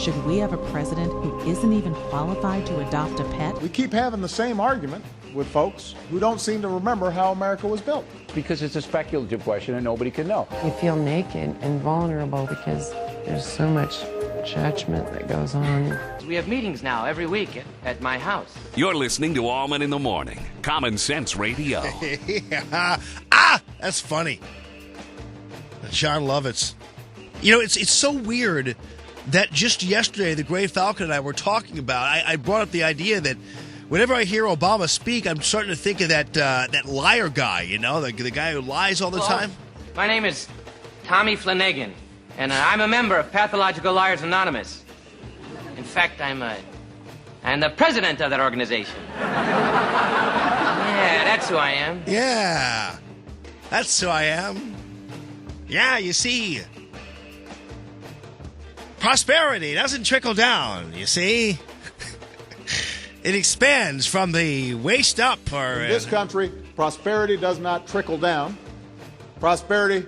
Should we have a president who isn't even qualified to adopt a pet? We keep having the same argument with folks who don't seem to remember how America was built. Because it's a speculative question and nobody can know. You feel naked and vulnerable because there's so much judgment that goes on. We have meetings now every week at my house. You're listening to Allman in the Morning. Common Sense Radio. That's funny. John Lovitz. You know, it's so weird that just yesterday, the Gray Falcon and I were talking about, I brought up the idea that whenever I hear Obama speak, I'm starting to think of that liar guy, you know, the guy who lies all the time. My name is Tommy Flanagan, and I'm a member of Pathological Liars Anonymous. In fact, I'm the president of that organization. Yeah, that's who I am. Yeah, that's who I am. Yeah, you see, prosperity doesn't trickle down, you see. It expands from the waist up. In this country, prosperity does not trickle down. Prosperity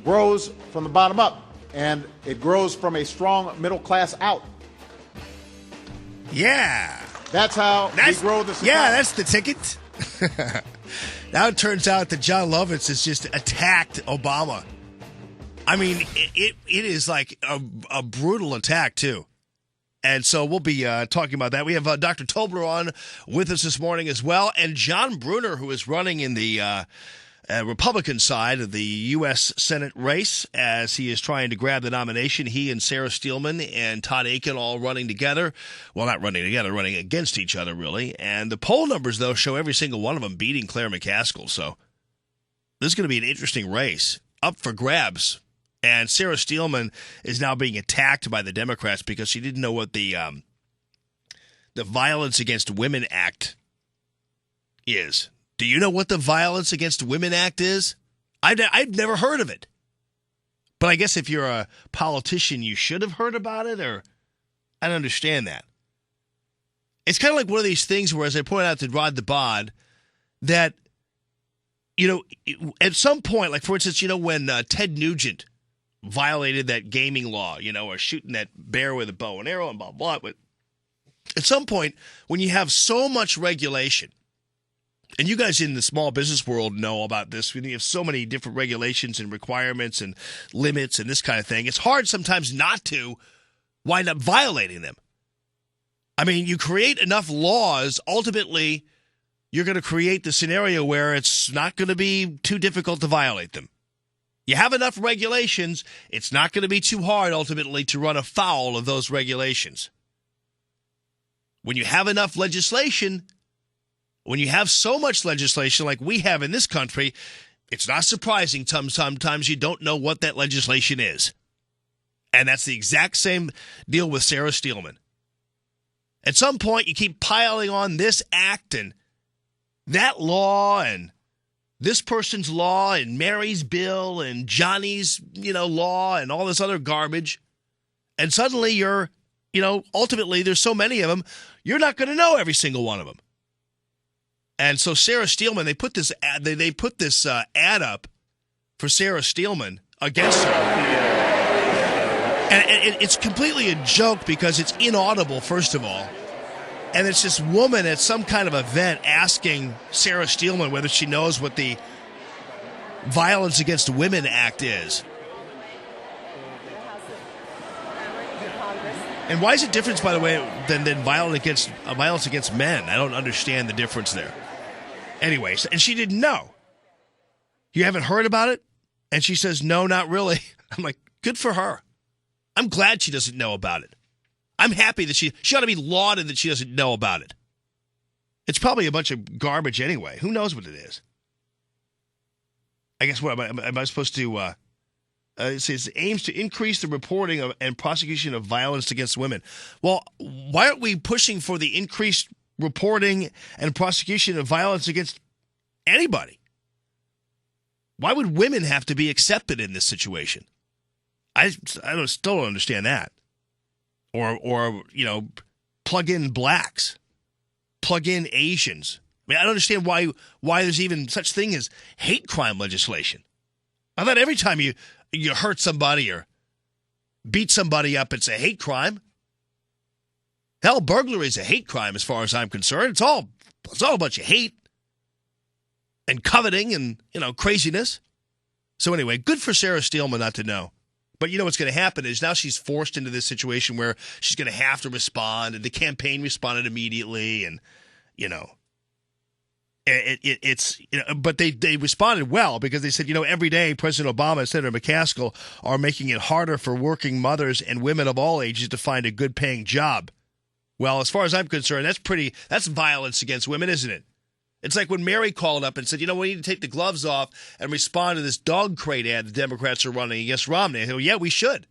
grows from the bottom up, and it grows from a strong middle class out. Yeah. That's how we grow this economy. Yeah, that's the ticket. Now it turns out that John Lovitz has just attacked Obama. I mean, it is like a brutal attack, too. And so we'll be talking about that. We have Dr. Tobler on with us this morning as well, and John Brunner, who is running in the Republican side of the U.S. Senate race as he is trying to grab the nomination. He and Sarah Steelman and Todd Akin all running together. Well, not running together, running against each other, really. And the poll numbers, though, show every single one of them beating Claire McCaskill. So this is going to be an interesting race up for grabs. And Sarah Steelman is now being attacked by the Democrats because she didn't know what the Violence Against Women Act is. Do you know what the Violence Against Women Act is? I've never heard of it. But I guess if you're a politician, you should have heard about it, or I don't understand that. It's kind of like one of these things where, as I pointed out to Rod the Bod, that, you know, at some point, like for instance, you know, when Ted Nugent violated that gaming law, you know, or shooting that bear with a bow and arrow and blah, blah, blah. At some point, when you have so much regulation, and you guys in the small business world know about this, when you have so many different regulations and requirements and limits and this kind of thing, it's hard sometimes not to wind up violating them. I mean, you create enough laws, ultimately, you're going to create the scenario where it's not going to be too difficult to violate them. You have enough regulations, it's not going to be too hard, ultimately, to run afoul of those regulations. When you have enough legislation, when you have so much legislation like we have in this country, it's not surprising sometimes you don't know what that legislation is. And that's the exact same deal with Sarah Steelman. At some point, you keep piling on this act and that law and this person's law and Mary's bill and Johnny's, you know, law and all this other garbage. And suddenly you're, you know, ultimately there's so many of them, you're not going to know every single one of them. And so Sarah Steelman, they put this ad up for Sarah Steelman against her. And it's completely a joke because it's inaudible, first of all. And it's this woman at some kind of event asking Sarah Steelman whether she knows what the Violence Against Women Act is. And why is it different, by the way, than violence against men? I don't understand the difference there. Anyways, and she didn't know. You haven't heard about it? And she says, no, not really. I'm like, good for her. I'm glad she doesn't know about it. I'm happy that she ought to be lauded that she doesn't know about it. It's probably a bunch of garbage anyway. Who knows what it is? I guess what am I supposed to? It says aims to increase the reporting of and prosecution of violence against women. Well, why aren't we pushing for the increased reporting and prosecution of violence against anybody? Why would women have to be accepted in this situation? I still don't understand that. Or you know, plug in blacks, plug in Asians. I mean, I don't understand why there's even such thing as hate crime legislation. I thought every time you hurt somebody or beat somebody up, it's a hate crime. Hell, burglary is a hate crime as far as I'm concerned. It's all a bunch of hate and coveting and, craziness. So anyway, good for Sarah Steelman not to know. But you know what's going to happen is now she's forced into this situation where she's going to have to respond, and the campaign responded immediately, and, but they responded well because they said, every day President Obama and Senator McCaskill are making it harder for working mothers and women of all ages to find a good paying job. Well, as far as I'm concerned, that's violence against women, isn't it? It's like when Mary called up and said, we need to take the gloves off and respond to this dog crate ad the Democrats are running against Romney. I go, yeah, we should.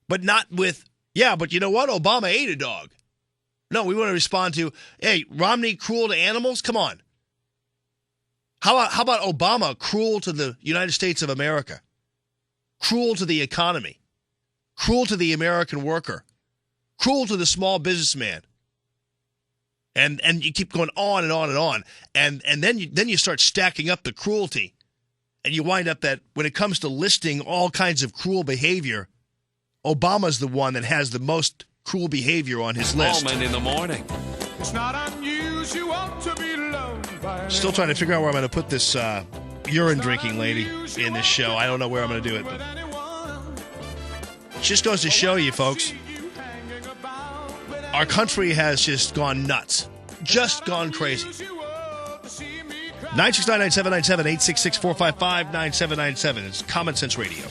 But not with, but you know what? Obama ate a dog. No, we want to respond to, hey, Romney cruel to animals? Come on. How about Obama cruel to the United States of America? Cruel to the economy? Cruel to the American worker? Cruel to the small businessman? And you keep going on and on and on. And then you start stacking up the cruelty. And you wind up that when it comes to listing all kinds of cruel behavior, Obama's the one that has the most cruel behavior on his list. Allman in the morning. It's not unusual to be loved by Still trying to figure out where I'm going to put this urine drinking lady in this show. I don't know where I'm going to do it. But it just goes to show you, folks, our country has just gone nuts. Just gone crazy. 969-9797, 866-455-9797. It's Common Sense Radio.